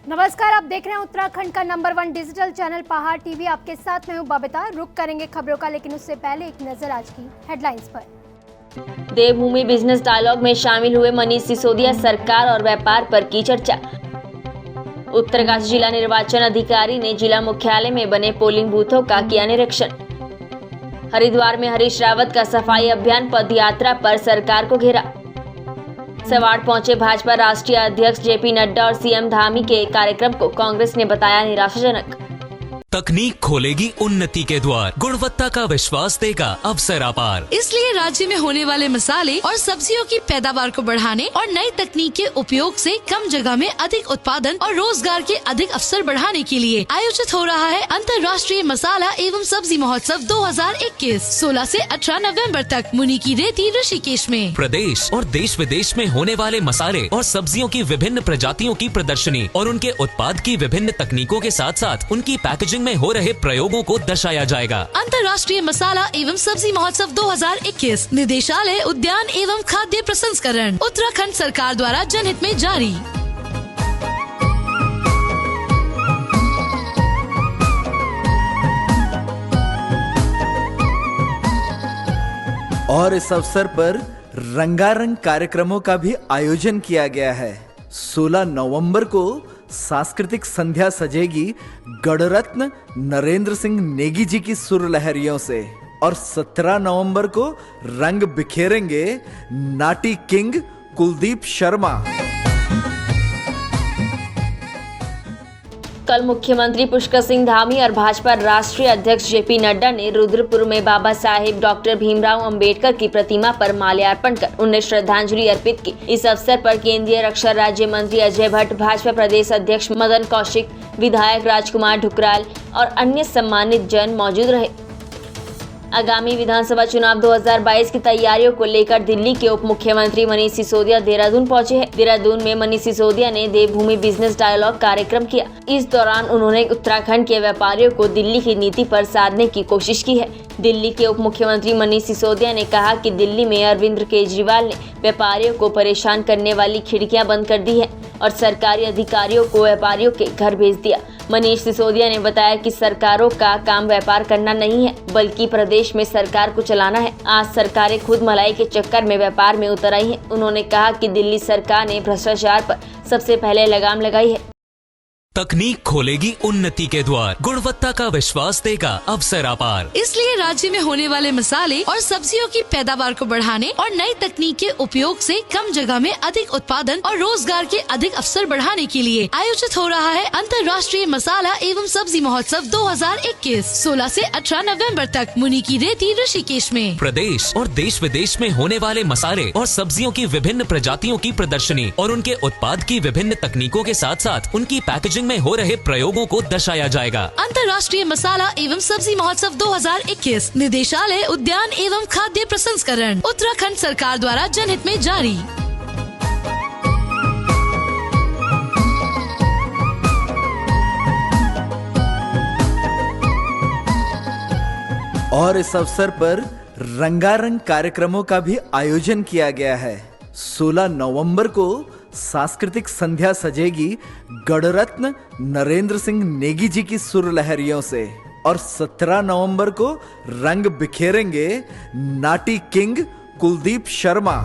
नमस्कार, आप देख रहे हैं उत्तराखंड का नंबर 1 डिजिटल चैनल पहाड़ टीवी। आपके साथ मैं हूं बबीता। रुक करेंगे खबरों का, लेकिन उससे पहले एक नजर आज की हेडलाइंस पर। देवभूमि बिजनेस डायलॉग में शामिल हुए मनीष सिसोदिया। सरकार और व्यापार पर की चर्चा। उत्तरकाशी जिला निर्वाचन अधिकारी ने जिला मुख्यालय में बने पोलिंग बूथों का किया निरीक्षण। हरिद्वार में हरीश रावत का सफाई अभियान। पदयात्रा पर सरकार को घेरा। सवाड़ पहुंचे भाजपा राष्ट्रीय अध्यक्ष जेपी नड्डा और सीएम धामी के कार्यक्रम को कांग्रेस ने बताया निराशाजनक। तकनीक खोलेगी उन्नति के द्वार, गुणवत्ता का विश्वास देगा अवसर अपार। इसलिए राज्य में होने वाले मसाले और सब्जियों की पैदावार को बढ़ाने और नई तकनीक के उपयोग से कम जगह में अधिक उत्पादन और रोजगार के अधिक अवसर बढ़ाने के लिए आयोजित हो रहा है अंतर्राष्ट्रीय मसाला एवं सब्जी महोत्सव 2021 16 से 18 नवंबर तक मुनि की रेती ऋषिकेश में। प्रदेश और देश विदेश में होने वाले मसाले और सब्जियों की विभिन्न प्रजातियों की प्रदर्शनी और उनके उत्पाद की विभिन्न तकनीकों के साथ साथ उनकी पैकेजिंग में हो रहे प्रयोगों को दर्शाया जाएगा। अंतर्राष्ट्रीय मसाला एवं सब्जी महोत्सव 2021 निदेशालय उद्यान एवं खाद्य प्रसंस्करण उत्तराखंड सरकार द्वारा जनहित में जारी। और इस अवसर पर रंगारंग कार्यक्रमों का भी आयोजन किया गया है। 16 नवंबर को सांस्कृतिक संध्या सजेगी गणरत्न नरेंद्र सिंह नेगी जी की सुर लहरियों से और 17 नवंबर को रंग बिखेरेंगे नाटी किंग कुलदीप शर्मा। कल मुख्यमंत्री पुष्कर सिंह धामी और भाजपा राष्ट्रीय अध्यक्ष जेपी नड्डा ने रुद्रपुर में बाबा साहेब डॉक्टर भीमराव अंबेडकर की प्रतिमा पर माल्यार्पण कर उन्हें श्रद्धांजलि अर्पित की। इस अवसर पर केंद्रीय रक्षा राज्य मंत्री अजय भट्ट, भाजपा प्रदेश अध्यक्ष मदन कौशिक, विधायक राजकुमार ढुकराल और अन्य सम्मानित जन मौजूद रहे। आगामी विधानसभा चुनाव 2022 की तैयारियों को लेकर दिल्ली के उप मुख्यमंत्री मनीष सिसोदिया देहरादून पहुंचे हैं। देहरादून में मनीष सिसोदिया ने देवभूमि बिजनेस डायलॉग कार्यक्रम किया। इस दौरान उन्होंने उत्तराखंड के व्यापारियों को दिल्ली की नीति पर साधने की कोशिश की है। दिल्ली के उप मुख्यमंत्री मनीष सिसोदिया ने कहा कि दिल्ली में अरविंद केजरीवाल ने व्यापारियों को परेशान करने वाली खिड़कियां बंद कर दी है और सरकारी अधिकारियों को व्यापारियों के घर भेज दिया। मनीष सिसोदिया ने बताया कि सरकारों का काम व्यापार करना नहीं है, बल्कि प्रदेश में सरकार को चलाना है। आज सरकारें खुद मलाई के चक्कर में व्यापार में उतर आई हैं। उन्होंने कहा कि दिल्ली सरकार ने भ्रष्टाचार पर सबसे पहले लगाम लगाई है। तकनीक खोलेगी उन्नति के द्वार, गुणवत्ता का विश्वास देगा अवसर अपार। इसलिए राज्य में होने वाले मसाले और सब्जियों की पैदावार को बढ़ाने और नई तकनीक के उपयोग से कम जगह में अधिक उत्पादन और रोजगार के अधिक अवसर बढ़ाने के लिए आयोजित हो रहा है अंतर्राष्ट्रीय मसाला एवं सब्जी महोत्सव 2021 16 से 18 नवंबर तक मुनि की रेती ऋषिकेश में। प्रदेश और देश विदेश में होने वाले मसाले और सब्जियों की विभिन्न प्रजातियों की प्रदर्शनी और उनके उत्पाद की विभिन्न तकनीकों के साथ साथ उनकी पैकेजिंग में हो रहे प्रयोगों को दर्शाया जाएगा। अंतर्राष्ट्रीय मसाला एवं सब्जी महोत्सव 2021 निदेशालय उद्यान एवं खाद्य प्रसंस्करण उत्तराखंड सरकार द्वारा जनहित में जारी। और इस अवसर पर रंगारंग कार्यक्रमों का भी आयोजन किया गया है। 16 नवंबर को सांस्कृतिक संध्या सजेगी गणरत्न नरेंद्र सिंह नेगी जी की सुर लहरियों से और 17 नवंबर को रंग बिखेरेंगे नाटी किंग कुलदीप शर्मा।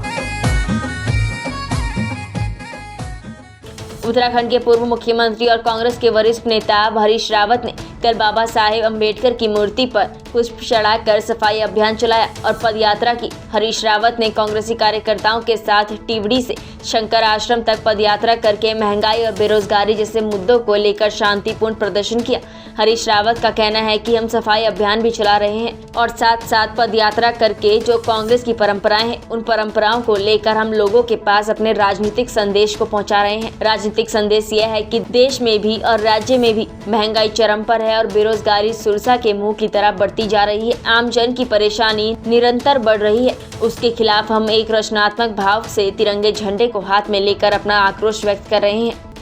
उत्तराखंड के पूर्व मुख्यमंत्री और कांग्रेस के वरिष्ठ नेता हरीश रावत ने कल बाबा साहेब अंबेडकर की मूर्ति पर पुष्प चढ़ाकर सफाई अभियान चलाया और पदयात्रा की। हरीश रावत ने कांग्रेसी कार्यकर्ताओं के साथ टिवड़ी से शंकर आश्रम तक पदयात्रा करके महंगाई और बेरोजगारी जैसे मुद्दों को लेकर शांतिपूर्ण प्रदर्शन किया। हरीश रावत का कहना है कि हम सफाई अभियान भी चला रहे हैं और साथ साथ पदयात्रा करके जो कांग्रेस की परंपराएं हैं, उन परंपराओं को लेकर हम लोगों के पास अपने राजनीतिक संदेश को पहुंचा रहे हैं। राजनीतिक संदेश यह है कि देश में भी और राज्य में भी महंगाई चरम पर है और बेरोजगारी सुरसा के मुंह की तरह बढ़ती जा रही है। आम जन की परेशानी निरंतर बढ़ रही है। उसके खिलाफ हम एक रचनात्मक भाव से तिरंगे झंडे को हाथ में लेकर अपना आक्रोश व्यक्त कर रहे हैं।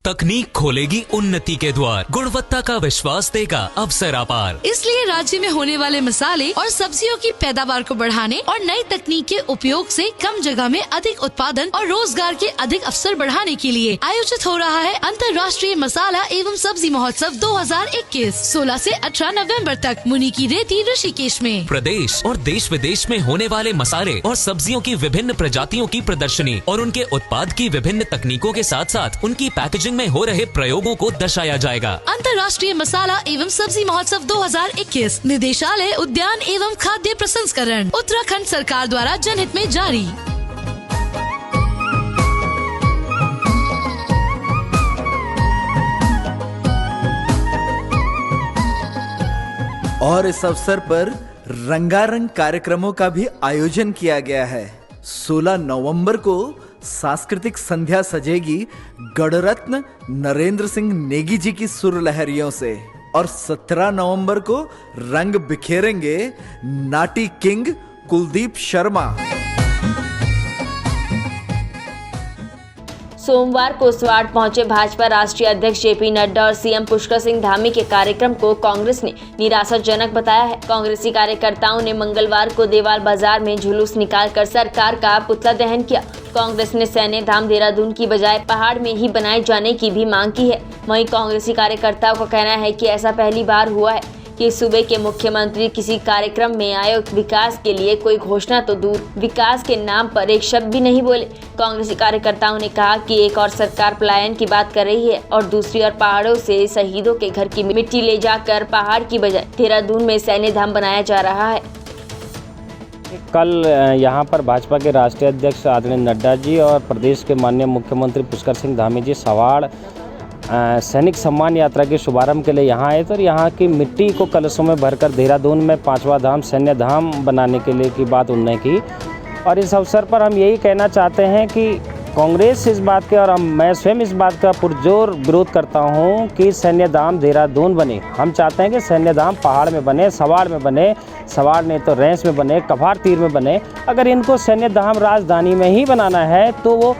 तकनीक खोलेगी उन्नति के द्वार, गुणवत्ता का विश्वास देगा अवसर अपार। इसलिए राज्य में होने वाले मसाले और सब्जियों की पैदावार को बढ़ाने और नई तकनीक के उपयोग से कम जगह में अधिक उत्पादन और रोजगार के अधिक अवसर बढ़ाने के लिए आयोजित हो रहा है अंतर्राष्ट्रीय मसाला एवं सब्जी महोत्सव 2021 16 से 18 नवंबर तक मुनि की रेती ऋषिकेश में। प्रदेश और देश विदेश में होने वाले मसाले और सब्जियों की विभिन्न प्रजातियों की प्रदर्शनी और उनके उत्पाद की विभिन्न तकनीकों के साथ साथ उनकी पैकेजिंग में हो रहे प्रयोगों को दर्शाया जाएगा। अंतर्राष्ट्रीय मसाला एवं सब्जी महोत्सव 2021 निदेशालय उद्यान एवं खाद्य प्रसंस्करण उत्तराखंड सरकार द्वारा जनहित में जारी। और इस अवसर पर रंगारंग कार्यक्रमों का भी आयोजन किया गया है। 16 नवंबर को सांस्कृतिक संध्या सजेगी गणरत्न नरेंद्र सिंह नेगी जी की सुर लहरियों से और 17 नवंबर को रंग बिखेरेंगे नाटी किंग कुलदीप शर्मा। सोमवार को स्वाट पहुंचे भाजपा राष्ट्रीय अध्यक्ष जेपी नड्डा और सीएम पुष्कर सिंह धामी के कार्यक्रम को कांग्रेस ने निराशाजनक बताया है। कांग्रेसी कार्यकर्ताओं ने मंगलवार को देवाल बाजार में जुलूस निकालकर सरकार का पुतला दहन किया। कांग्रेस ने सैन्य धाम देहरादून की बजाय पहाड़ में ही बनाए जाने की भी मांग की है। वहीं कांग्रेसी कार्यकर्ताओं का कहना है कि ऐसा पहली बार हुआ है कि सूबे के मुख्यमंत्री किसी कार्यक्रम में आए और विकास के लिए कोई घोषणा तो दूर, विकास के नाम पर एक शब्द भी नहीं बोले। कांग्रेसी कार्यकर्ताओं ने कहा कि एक और सरकार पलायन की बात कर रही है और दूसरी ओर पहाड़ों से शहीदों के घर की मिट्टी ले जाकर पहाड़ की बजाय देहरादून में सैन्य धाम बनाया जा रहा है। कल यहाँ पर भाजपा के राष्ट्रीय अध्यक्ष आदरणीय नड्डा जी और प्रदेश के माननीय मुख्यमंत्री पुष्कर सिंह धामी जी सवाड़ सैनिक सम्मान यात्रा के शुभारंभ के लिए यहाँ आए थे और यहाँ की मिट्टी को कलशों में भरकर देहरादून में 5वां धाम सैन्य धाम बनाने के लिए की बात उन्होंने की। और इस अवसर पर हम यही कहना चाहते हैं कि कांग्रेस इस बात के और मैं स्वयं इस बात का पुरजोर विरोध करता हूँ कि सैन्य धाम देहरादून बने। हम चाहते हैं कि सैन्य धाम पहाड़ में बने, सवाड़ में बने, सवाड़ नहीं तो रेंस में बने, कभार तीर में बने। अगर इनको सैन्य धाम राजधानी में ही बनाना है तो वो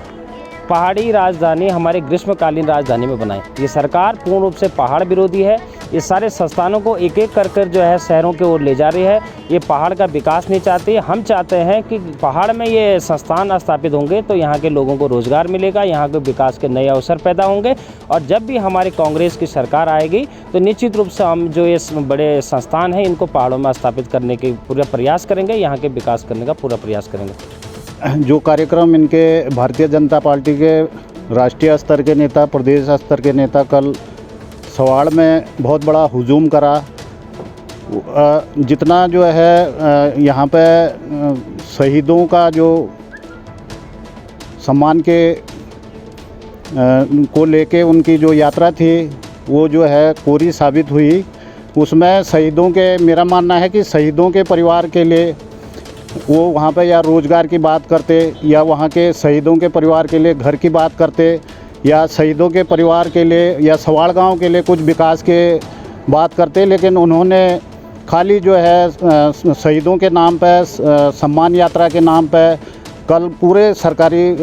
पहाड़ी राजधानी हमारे ग्रीष्मकालीन राजधानी में बनाएं। ये सरकार पूर्ण रूप से पहाड़ विरोधी है। ये सारे संस्थानों को एक एक कर जो है शहरों की ओर ले जा रही है। ये पहाड़ का विकास नहीं चाहती। हम चाहते हैं कि पहाड़ में ये संस्थान स्थापित होंगे तो यहाँ के लोगों को रोजगार मिलेगा, यहाँ के विकास के नए अवसर पैदा होंगे। और जब भी हमारी कांग्रेस की सरकार आएगी तो निश्चित रूप से हम जो ये बड़े संस्थान हैं इनको पहाड़ों में स्थापित करने के पूरा प्रयास करेंगे, यहाँ के विकास करने का पूरा प्रयास करेंगे। जो कार्यक्रम इनके भारतीय जनता पार्टी के राष्ट्रीय स्तर के नेता, प्रदेश स्तर के नेता कल सवाड़ में बहुत बड़ा हुजूम करा, जितना जो है यहाँ पे शहीदों का जो सम्मान के को लेके उनकी जो यात्रा थी वो जो है कोरी साबित हुई। उसमें शहीदों के, मेरा मानना है कि शहीदों के परिवार के लिए वो वहाँ पे या रोज़गार की बात करते या वहाँ के शहीदों के परिवार के लिए घर की बात करते या शहीदों के परिवार के लिए या सवाड़ गांव के लिए कुछ विकास के बात करते, लेकिन उन्होंने खाली जो है शहीदों के नाम पे, सम्मान यात्रा के नाम पे कल पूरे सरकारी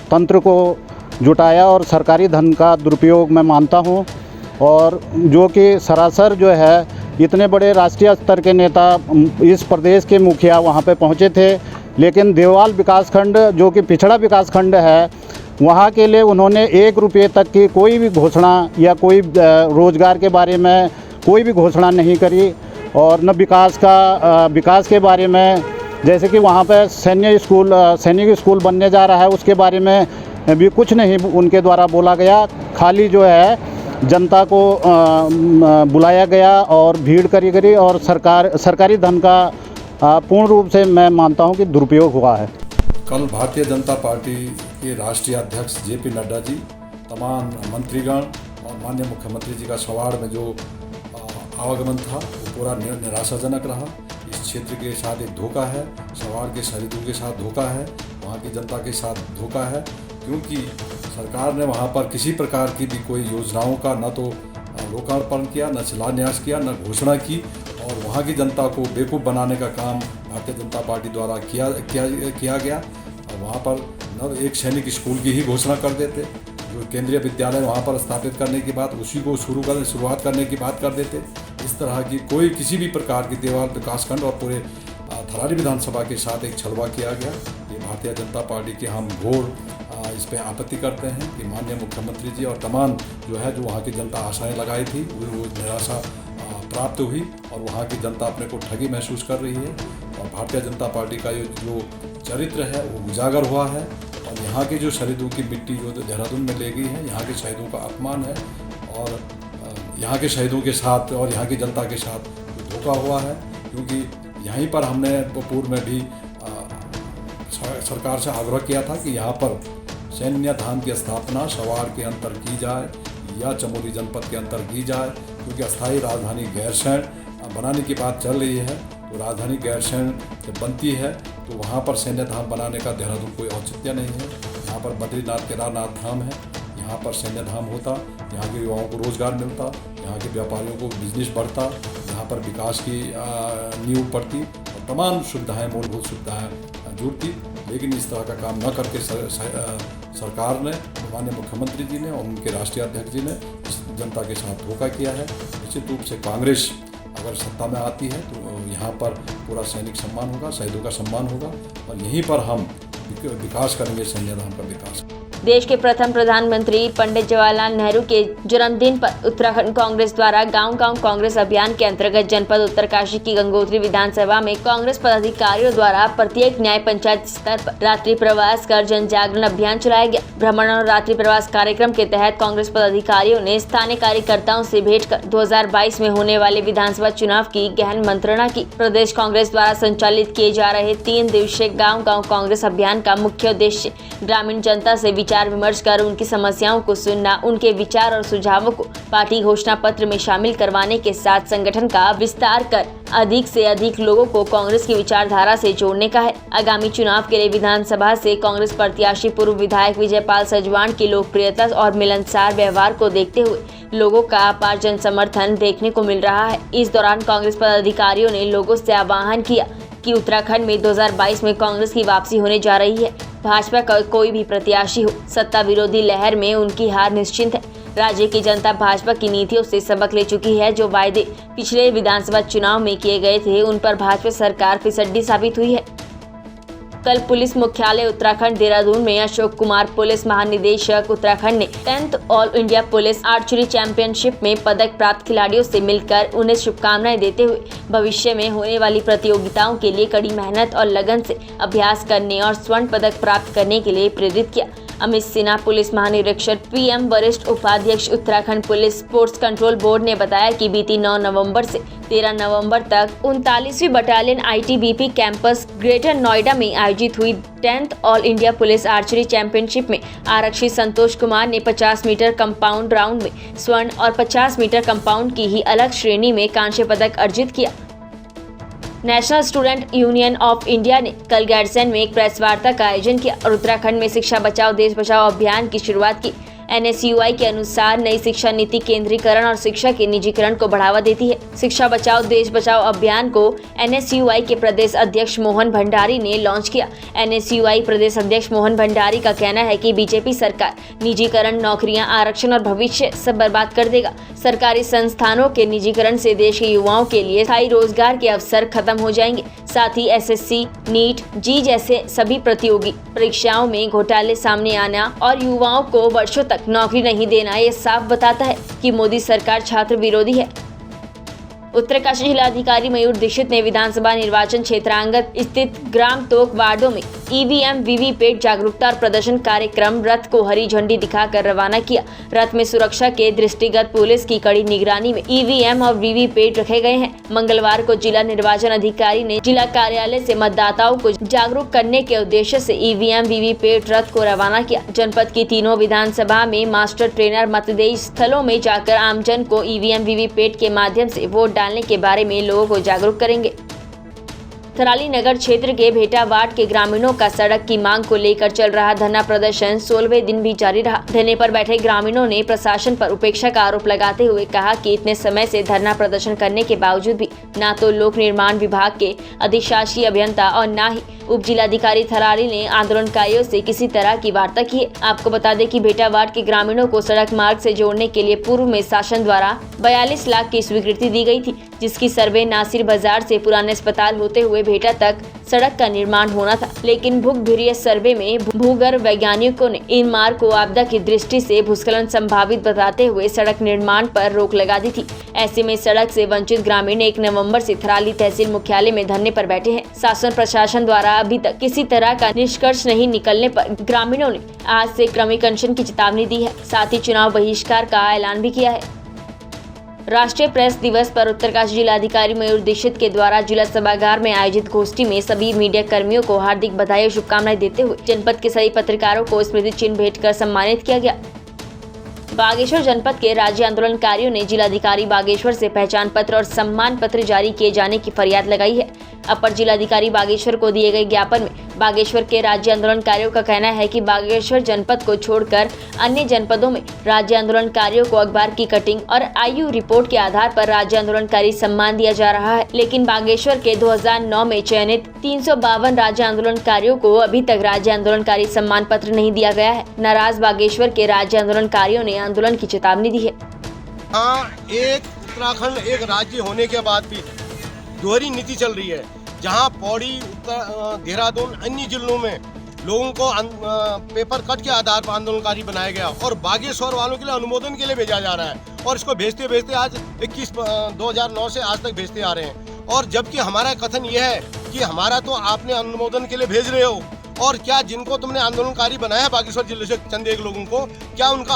तंत्र को जुटाया और सरकारी धन का दुरुपयोग मैं मानता हूँ। और जो कि सरासर जो है इतने बड़े राष्ट्रीय स्तर के नेता, इस प्रदेश के मुखिया वहाँ पे पहुँचे थे, लेकिन देवाल विकासखंड जो कि पिछड़ा विकासखंड है वहाँ के लिए उन्होंने 1 रुपये तक की कोई भी घोषणा या कोई रोज़गार के बारे में कोई भी घोषणा नहीं करी। और न विकास के बारे में, जैसे कि वहाँ पे सैनिक स्कूल बनने जा रहा है उसके बारे में भी कुछ नहीं उनके द्वारा बोला गया। खाली जो है जनता को बुलाया गया और भीड़ करी गई और सरकारी धन का पूर्ण रूप से मैं मानता हूं कि दुरुपयोग हुआ है। कल भारतीय जनता पार्टी के राष्ट्रीय अध्यक्ष जेपी नड्डा जी, तमाम मंत्रीगण और माननीय मुख्यमंत्री जी का सवाड़ में जो आवागमन था वो पूरा निराशाजनक रहा। इस क्षेत्र के साथ एक धोखा है, सवाड़ के शहीदों के साथ धोखा है, वहाँ की जनता के साथ धोखा है, क्योंकि सरकार ने वहाँ पर किसी प्रकार की भी कोई योजनाओं का न तो लोकार्पण किया, न शिलान्यास किया, न घोषणा की और वहाँ की जनता को बेवकूफ़ बनाने का काम भारतीय जनता पार्टी द्वारा किया गया। और वहाँ पर न एक सैनिक स्कूल की ही घोषणा कर देते, जो केंद्रीय विद्यालय वहाँ पर स्थापित करने की बात, उसी को शुरुआत करने की बात कर देते। इस तरह की कोई किसी भी प्रकार की देवाल विकासखंड और पूरे थराली विधानसभा के साथ एक छलवा किया गया। ये भारतीय जनता पार्टी के हम घोर इस पर आपत्ति करते हैं कि माननीय मुख्यमंत्री जी और तमाम जो वहाँ की जनता आशाएं लगाई थी वो निराशा प्राप्त हुई और वहाँ की जनता अपने को ठगी महसूस कर रही है। और भारतीय जनता पार्टी का ये जो चरित्र है वो उजागर हुआ है और यहाँ के जो शहीदों की मिट्टी जो देहरादून में ले गई है, यहाँ के शहीदों का अपमान है और यहाँ के शहीदों के साथ और यहाँ की जनता के साथ धोखा हुआ है। क्योंकि यहीं पर हमने पूर्व में भी सरकार से आग्रह किया था कि यहाँ पर सैन्य धाम की स्थापना सवाड़ के अंतर की जाए या चमोली जनपद के अंतर की जाए, क्योंकि अस्थायी राजधानी गैरसैंण बनाने की बात चल रही है। तो राजधानी गैरसैंण जब बनती है तो वहाँ पर सैन्य धाम बनाने का देहरादून कोई औचित्य नहीं है। यहाँ पर बद्रीनाथ केदारनाथ धाम है, यहाँ पर सैन्य धाम होता, यहाँ के युवाओं को रोजगार मिलता, यहाँ के व्यापारियों को बिजनेस बढ़ता, यहाँ पर विकास की नींव पड़ती और तमाम सुविधाएं, मूलभूत सुविधाएं जुड़ती। लेकिन इस तरह का काम न करके सरकार ने, माननीय मुख्यमंत्री जी ने और उनके राष्ट्रीय अध्यक्ष जी ने इस जनता के साथ धोखा किया है। निश्चित रूप से कांग्रेस अगर सत्ता में आती है तो यहाँ पर पूरा सैनिक सम्मान होगा, शहीदों का सम्मान होगा और यहीं पर हम विकास करेंगे, सैन्य धाम का विकास। देश के प्रथम प्रधानमंत्री पंडित जवाहरलाल नेहरू के जन्मदिन पर उत्तराखंड कांग्रेस द्वारा गांव-गांव कांग्रेस अभियान के अंतर्गत जनपद उत्तरकाशी की गंगोत्री विधानसभा में कांग्रेस पदाधिकारियों द्वारा प्रत्येक न्याय पंचायत स्तर पर रात्रि प्रवास कर जन जागरण अभियान चलाया गया। भ्रमण और रात्रि प्रवास कार्यक्रम के तहत कांग्रेस पदाधिकारियों ने स्थानीय कार्यकर्ताओं से भेंट कर 2022 में होने वाले विधानसभा चुनाव की गहन मंत्रणा की। प्रदेश कांग्रेस द्वारा संचालित किए जा रहे 3 दिवसीय गाँव-गाँव कांग्रेस अभियान का मुख्य उद्देश्य ग्रामीण जनता से विचार विमर्श कर उनकी समस्याओं को सुनना, उनके विचार और सुझावों को पार्टी घोषणा पत्र में शामिल करवाने के साथ संगठन का विस्तार कर अधिक से अधिक लोगों को कांग्रेस की विचारधारा से जोड़ने का है। आगामी चुनाव के लिए विधानसभा से कांग्रेस प्रत्याशी पूर्व विधायक विजयपाल सजवाण की लोकप्रियता और मिलनसार व्यवहार को देखते हुए लोगों का अपार जन समर्थन देखने को मिल रहा है। इस दौरान कांग्रेस पदाधिकारियों ने लोगों से आह्वान किया कि उत्तराखंड में 2022 में कांग्रेस की वापसी होने जा रही है। भाजपा का कोई भी प्रत्याशी हो, सत्ता विरोधी लहर में उनकी हार निश्चित है। राज्य की जनता भाजपा की नीतियों से सबक ले चुकी है। जो वायदे पिछले विधानसभा चुनाव में किए गए थे उन पर भाजपा सरकार फिसड्डी साबित हुई है। कल पुलिस मुख्यालय उत्तराखंड देहरादून में अशोक कुमार पुलिस महानिदेशक उत्तराखंड ने 10th all India police archery championship में पदक प्राप्त खिलाड़ियों से मिलकर उन्हें शुभकामनाएं देते हुए भविष्य में होने वाली प्रतियोगिताओं के लिए कड़ी मेहनत और लगन से अभ्यास करने और स्वर्ण पदक प्राप्त करने के लिए प्रेरित किया। अमित सिन्हा पुलिस महानिरीक्षक पीएम वरिष्ठ उपाध्यक्ष Uttarakhand police sports control board ने बताया कि बीती 9 नवंबर से 13 नवंबर तक 39वीं battalion ITBP campus greater Noida में आयोजित हुई 10th all India police archery championship में आरक्षी संतोष कुमार ने 50 मीटर कंपाउंड राउंड में स्वर्ण और 50 मीटर कंपाउंड की ही अलग श्रेणी में कांस्य पदक अर्जित किया। National student union of India ने कल गैरसैंण में एक प्रेस वार्ता का आयोजन किया और उत्तराखंड में शिक्षा बचाओ देश बचाओ अभियान की शुरुआत की। NSUI के अनुसार नई शिक्षा नीति केंद्रीकरण और शिक्षा के निजीकरण को बढ़ावा देती है। शिक्षा बचाओ देश बचाओ अभियान को NSUI के प्रदेश अध्यक्ष मोहन भंडारी ने लॉन्च किया। NSUI प्रदेश अध्यक्ष मोहन भंडारी का कहना है कि बीजेपी सरकार निजीकरण, नौकरियां, आरक्षण और भविष्य सब बर्बाद कर देगा। सरकारी संस्थानों के निजीकरण से देश के युवाओं के लिए स्थायी रोजगार के अवसर खत्म हो जाएंगे। साथ ही SSC, नीट, जी जैसे सभी प्रतियोगी परीक्षाओं में घोटाले सामने आना और युवाओं को वर्षों तक नौकरी नहीं देना ये साफ बताता है कि मोदी सरकार छात्र विरोधी है। उत्तरकाशी जिलाधिकारी मयूर दीक्षित ने विधानसभा निर्वाचन क्षेत्रांगत स्थित ग्राम तोक वार्डों में EVM वीवीपैट जागरूकता और प्रदर्शन कार्यक्रम रथ को हरी झंडी दिखाकर रवाना किया। रथ में सुरक्षा के दृष्टिगत पुलिस की कड़ी निगरानी में EVM और वीवीपैट रखे गए हैं। मंगलवार को जिला निर्वाचन अधिकारी ने जिला कार्यालय से मतदाताओं को जागरूक करने के उद्देश्य से EVM वीवीपैट रथ को रवाना किया। जनपद की तीनों विधानसभा में मास्टर ट्रेनर मतदेय स्थलों में जाकर आमजन को EVM वीवीपैट के माध्यम से वोट डालने के बारे में लोगों को जागरूक करेंगे। थराली नगर क्षेत्र के भेटा वार्ड के ग्रामीणों का सड़क की मांग को लेकर चल रहा धरना प्रदर्शन 16वें दिन भी जारी रहा। धरने पर बैठे ग्रामीणों ने प्रशासन पर उपेक्षा का आरोप लगाते हुए कहा कि इतने समय से धरना प्रदर्शन करने के बावजूद भी ना तो लोक निर्माण विभाग के अधिशासी अभियंता और न ही उप जिलाधिकारी थराली ने आंदोलनकारियों से किसी तरह की वार्ता की है। आपको बता दें कि भेटा वार्ड के ग्रामीणों को सड़क मार्ग से जोड़ने के लिए पूर्व में शासन द्वारा 42 लाख की स्वीकृति दी गई थी, जिसकी सर्वे नासिर बाजार से पुराने अस्पताल होते हुए भेटा तक सड़क का निर्माण होना था। लेकिन भूगर्भीय सर्वे में भूगर्भ वैज्ञानिकों ने इन मार्ग को आपदा की दृष्टि से भूस्खलन संभावित बताते हुए सड़क निर्माण पर रोक लगा दी थी। ऐसे में सड़क से वंचित ग्रामीण 1 नवंबर से थराली तहसील मुख्यालय में धरने पर बैठे हैं। शासन प्रशासन द्वारा अभी तक किसी तरह का निष्कर्ष नहीं निकलने पर ग्रामीणों ने आज से क्रमिक अनशन की चेतावनी दी है, साथ ही चुनाव बहिष्कार का ऐलान भी किया है। राष्ट्रीय प्रेस दिवस पर उत्तरकाशी जिलाधिकारी मयूर दीक्षित के द्वारा जिला सभागार में आयोजित गोष्ठी में सभी मीडिया कर्मियों को हार्दिक बधाई और शुभकामनाएं देते हुए जनपद के सभी पत्रकारों को स्मृति चिन्ह भेंट कर सम्मानित किया गया। बागेश्वर जनपद के राज्य आंदोलनकारियों ने जिलाधिकारी बागेश्वर से पहचान पत्र और सम्मान पत्र जारी किए जाने की फरियाद लगाई है। अपर जिलाधिकारी बागेश्वर को दिए गए ज्ञापन में बागेश्वर के राज्य आंदोलनकारियों का कहना है कि बागेश्वर जनपद को छोड़कर अन्य जनपदों में राज्य आंदोलनकारियों को अखबार की कटिंग और आयु रिपोर्ट के आधार पर राज्य आंदोलनकारी सम्मान दिया जा रहा है, लेकिन बागेश्वर के 2009 में चयनित 352 राज्य आंदोलनकारियों को अभी तक राज्य आंदोलनकारी सम्मान पत्र नहीं दिया गया है। नाराज बागेश्वर के राज्य आंदोलनकारियों ने आंदोलन की चेतावनी दी है। एक उत्तराखंड एक राज्य होने के बाद भी दोहरी नीति चल रही है, जहां पौड़ी, देहरादून, अन्य जिलों में लोगों को पेपर कट के आधार पर आंदोलनकारी बनाया गया और बागेश्वर वालों के लिए अनुमोदन के लिए भेजा जा रहा है और इसको भेजते भेजते आज 2009 से आज तक भेजते आ रहे हैं। और जबकि हमारा कथन यह है कि हमारा तो आपने अनुमोदन के लिए भेज रहे हो, और क्या जिनको तुमने आंदोलनकारी बनाया बागेश्वर जिले से चंद एक लोगों को, क्या उनका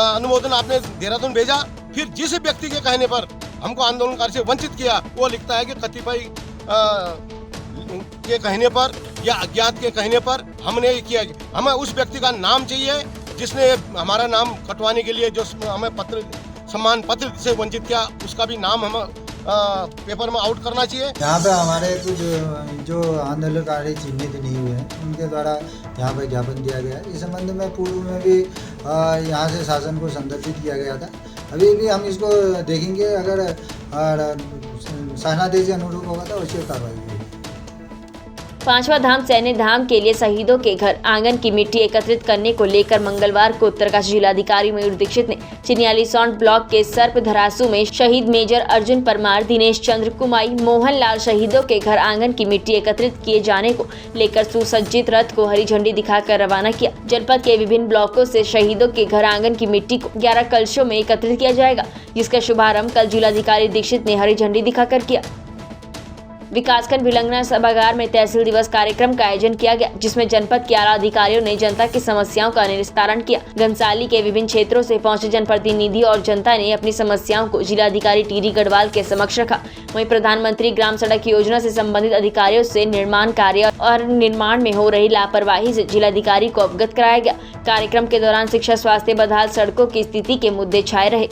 अनुमोदन आपने देहरादून भेजा? फिर जिस व्यक्ति के कहने पर हमको आंदोलनकारी से वंचित किया, वो लिखता है कि कतिपय के कहने पर या अज्ञात के कहने पर हमने किया। हमें उस व्यक्ति का नाम चाहिए जिसने हमारा नाम कटवाने के लिए जो हमें सम्मान पत्र से वंचित किया, उसका भी नाम हम पेपर में आउट करना चाहिए। यहाँ पे हमारे कुछ जो आंदोलनकारी चिन्हित नहीं हुए हैं उनके द्वारा यहाँ पर ज्ञापन दिया गया है। इस संबंध में पूर्व में भी यहाँ से शासन को संदर्भित किया गया था। अभी भी हम इसको देखेंगे, अगर सहनादेश अनुरूप होगा तो उसकी कार्रवाई होगी। 5वां धाम सैन्य धाम के लिए शहीदों के घर आंगन की मिट्टी एकत्रित करने को लेकर मंगलवार को उत्तरकाशी जिलाधिकारी मयूर दीक्षित ने चिनियालीसौंड ब्लॉक के सर्पधरासू में शहीद मेजर अर्जुन परमार, दिनेश चंद्र कुमाई, मोहन लाल शहीदों के घर आंगन की मिट्टी एकत्रित किए जाने को लेकर सुसज्जित रथ को हरी झंडी दिखाकर रवाना किया। जनपद के विभिन्न ब्लॉकों से शहीदों के घर आंगन की मिट्टी को 11 कलशों में एकत्रित किया जाएगा, जिसका शुभारंभ कल जिलाधिकारी दीक्षित ने हरी झंडी दिखाकर किया। विकासखंड भिलंगना सभागार में तहसील दिवस कार्यक्रम का आयोजन किया गया, जिसमें जनपद के आला अधिकारियों ने जनता की समस्याओं का निस्तारण किया। घनसाली के विभिन्न क्षेत्रों से पहुंचे जनप्रतिनिधि और जनता ने अपनी समस्याओं को जिलाधिकारी टीरी गढ़वाल के समक्ष रखा। वहीं प्रधानमंत्री ग्राम सड़क योजना से संबंधित अधिकारियों से निर्माण कार्य और निर्माण में हो रही लापरवाही से जिलाधिकारी को अवगत कराया गया। कार्यक्रम के दौरान शिक्षा, स्वास्थ्य, बदहाल सड़कों की स्थिति के मुद्दे छाए रहे।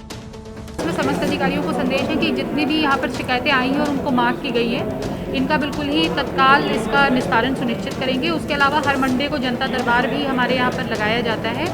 समस्त अधिकारियों को संदेश है कि जितनी भी यहाँ पर शिकायतें आई हैं और उनको मार्क की गई है, इनका बिल्कुल ही तत्काल इसका निस्तारण सुनिश्चित करेंगे। उसके अलावा हर मंडे को जनता दरबार भी हमारे यहाँ पर लगाया जाता है,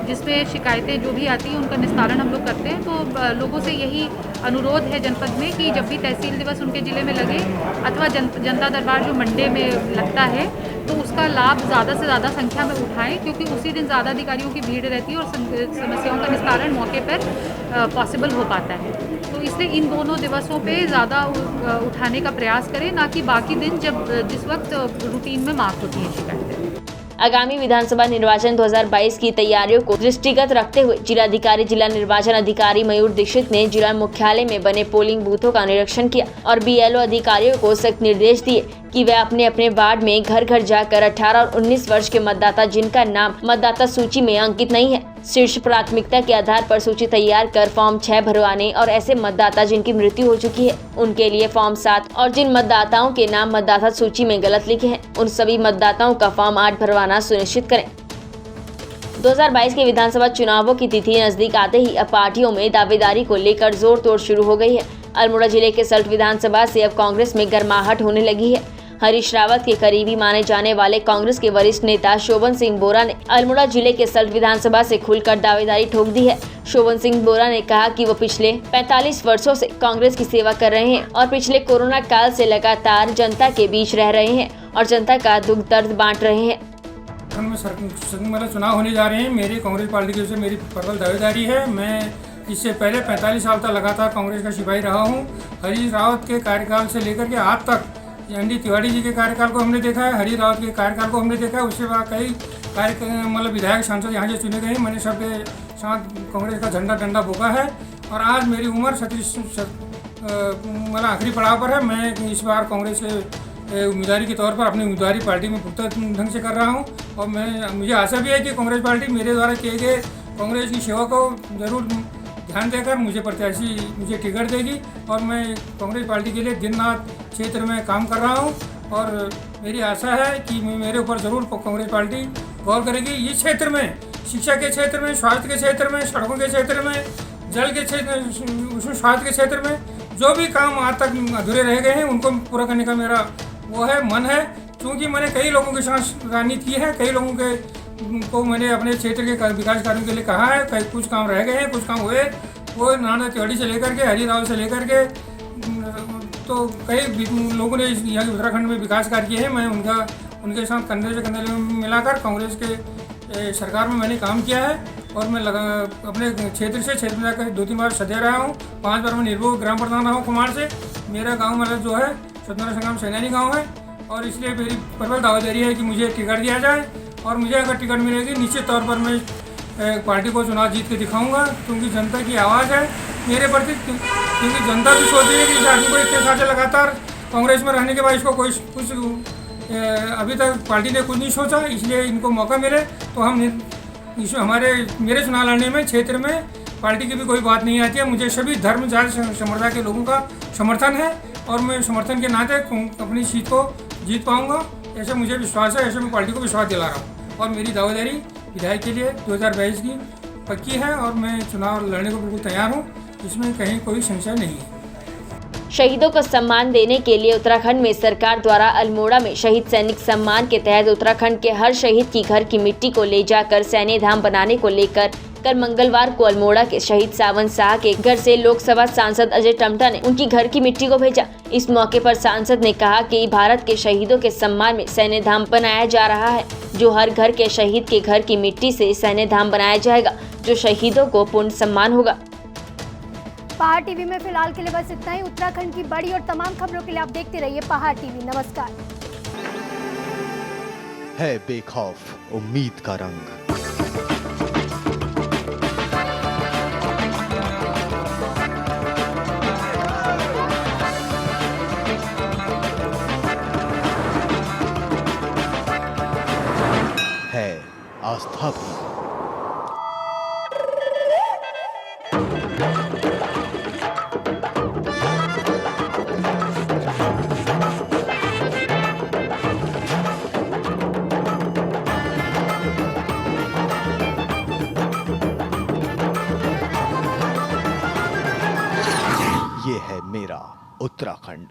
जिसमें शिकायतें जो भी आती हैं उनका निस्तारण हम लोग करते हैं। तो लोगों से यही अनुरोध है जनपद में कि जब भी तहसील दिवस उनके ज़िले में लगे अथवा जनता दरबार जो मंडे में लगता है तो उसका लाभ ज़्यादा से ज़्यादा संख्या में उठाएं, क्योंकि उसी दिन ज़्यादा अधिकारियों की भीड़ रहती है और समस्याओं का निस्तारण मौके पर पॉसिबल हो पाता है। तो इसलिए इन दोनों दिवसों पे ज़्यादा उठाने का प्रयास करें, ना कि बाकी दिन जिस वक्त रूटीन में मार्क होती है शिकायतें। आगामी विधानसभा निर्वाचन 2022 की तैयारियों को दृष्टिगत रखते हुए जिलाधिकारी जिला निर्वाचन अधिकारी मयूर दीक्षित ने जिला मुख्यालय में बने पोलिंग बूथों का निरीक्षण किया और बीएलओ अधिकारियों को सख्त निर्देश दिए कि वे अपने अपने वार्ड में घर घर जाकर 18 और 19 वर्ष के मतदाता जिनका नाम मतदाता सूची में अंकित नहीं है, शीर्ष प्राथमिकता के आधार पर सूची तैयार कर फॉर्म 6 भरवाने और ऐसे मतदाता जिनकी मृत्यु हो चुकी है उनके लिए फॉर्म 7 और जिन मतदाताओं के नाम मतदाता सूची में गलत लिखे हैं उन सभी मतदाताओं का फॉर्म 8 भरवाना सुनिश्चित करें। 2022 के विधानसभा चुनावों की तिथि नजदीक आते ही अब पार्टियों में दावेदारी को लेकर जोर तोड़ शुरू हो गई है। अल्मोड़ा जिले के सल्ट विधानसभा से अब कांग्रेस में गर्माहट होने लगी है। हरीश रावत के करीबी माने जाने वाले कांग्रेस के वरिष्ठ नेता शोभन सिंह बोरा ने अल्मोड़ा जिले के सल्ट विधानसभा से खुलकर दावेदारी ठोक दी है। शोभन सिंह बोरा ने कहा कि वो पिछले 45 वर्षों से कांग्रेस की सेवा कर रहे हैं और पिछले कोरोना काल से लगातार जनता के बीच रह रहे हैं और जनता का दुख दर्द बांट रहे हैं। मतलब चुनाव होने जा रहे हैं। मेरी कांग्रेस पार्टी की ओर से मेरी प्रबल दावेदारी है। मैं इससे पहले 45 साल तक लगातार कांग्रेस का सिपाही रहा हूं। हरीश रावत के कार्यकाल से लेकर के आज तक एनडी तिवारी जी के कार्यकाल को हमने देखा है, हरीश रावत के कार्यकाल को हमने देखा है। उससे बाद कई मतलब विधायक सांसद यहाँ से चुने गए। मैंने सबके साथ कांग्रेस का झंडा डंडा बोका है और आज मेरी उम्र 37 मतलब आखिरी पड़ाव पर है। मैं इस बार कांग्रेस के उम्मीदवारी के तौर पर अपनी उम्मीदवारी पार्टी में पुख्ता ढंग से कर रहा हूं और मुझे आशा भी है कि कांग्रेस पार्टी मेरे द्वारा किए गए कांग्रेस की सेवा को जरूर ध्यान देकर मुझे टिकट देगी और मैं कांग्रेस पार्टी के लिए दिन रात क्षेत्र में काम कर रहा हूं और मेरी आशा है कि मेरे ऊपर ज़रूर कांग्रेस पार्टी गौर करेगी। इस क्षेत्र में, शिक्षा के क्षेत्र में, स्वास्थ्य के क्षेत्र में, सड़कों के क्षेत्र में, जल के क्षेत्र, स्वास्थ्य के क्षेत्र में जो भी काम आज तक अधूरे रह गए हैं उनको पूरा करने का मेरा मन है। क्योंकि मैंने कई लोगों के साथ राजनीति की है, कई लोगों को मैंने अपने क्षेत्र के विकास कार्यों के लिए कहा है। कुछ काम रह गए हैं, कुछ काम हुए। वो नाना तिवारी से लेकर के हरी राव से लेकर के तो कई लोगों ने यहाँ उत्तराखंड में विकास कार्य किए हैं। मैं उनके साथ कंधे से कंधे मिलाकर कांग्रेस के सरकार में मैंने काम किया है और मैं अपने क्षेत्र में जाकर 2-3 बार सदस्य रहा हूँ। 5 बार मैं निर्भोग ग्राम प्रधान रहा हूँ कुमार से। मेरा गाँव मतलब जो है स्वतंत्रता संग्राम सेनानी गाँव है और इसलिए मेरी प्रबल दावेदारी है कि मुझे टिकट दिया जाए और मुझे अगर टिकट मिलेगी निश्चित तौर पर मैं पार्टी को चुनाव जीत के दिखाऊंगा। क्योंकि जनता की आवाज़ है मेरे प्रति, क्योंकि जनता भी सोच रही है कि इस आदमी को इतने साल से लगातार कांग्रेस में रहने के बाद इसको कुछ अभी तक पार्टी ने कुछ नहीं सोचा, इसलिए इनको मौका मिले तो हम मेरे चुनाव लड़ने में क्षेत्र में पार्टी की भी कोई बात नहीं आती है। मुझे सभी धर्म जाति संप्रदाय के लोगों का समर्थन है और मैं समर्थन के नाते अपनी सीट को जीत पाऊंगा, ऐसे मुझे विश्वास है। ऐसे मैं पार्टी को विश्वास दिला रहा हूँ और मेरी दावेदारी विधायक के लिए 2022 की पक्की है और मैं चुनाव लड़ने को बिल्कुल तैयार हूँ। इसमें कहीं कोई संशय नहीं है। शहीदों को सम्मान देने के लिए उत्तराखंड में सरकार द्वारा अल्मोड़ा में शहीद सैनिक सम्मान के तहत उत्तराखंड के हर शहीद की घर की मिट्टी को ले जाकर सैन्य धाम बनाने को लेकर कल मंगलवार को अल्मोड़ा के शहीद सावन शाह के घर से लोकसभा सांसद अजय टम्टा ने उनकी घर की मिट्टी को भेजा। इस मौके पर सांसद ने कहा कि भारत के शहीदों के सम्मान में सैन्य धाम बनाया जा रहा है, जो हर घर के शहीद के घर की मिट्टी से सैन्य धाम बनाया जाएगा, जो शहीदों को पूर्ण सम्मान होगा। पहाड़ टीवी में फिलहाल के लिए बस इतना ही। उत्तराखंड की बड़ी और तमाम खबरों के लिए आप देखते रहिए पहाड़ टीवी। नमस्कार। है बेखौफ उम्मीद का रंग। है आस्था भी। ये है मेरा उत्तराखंड।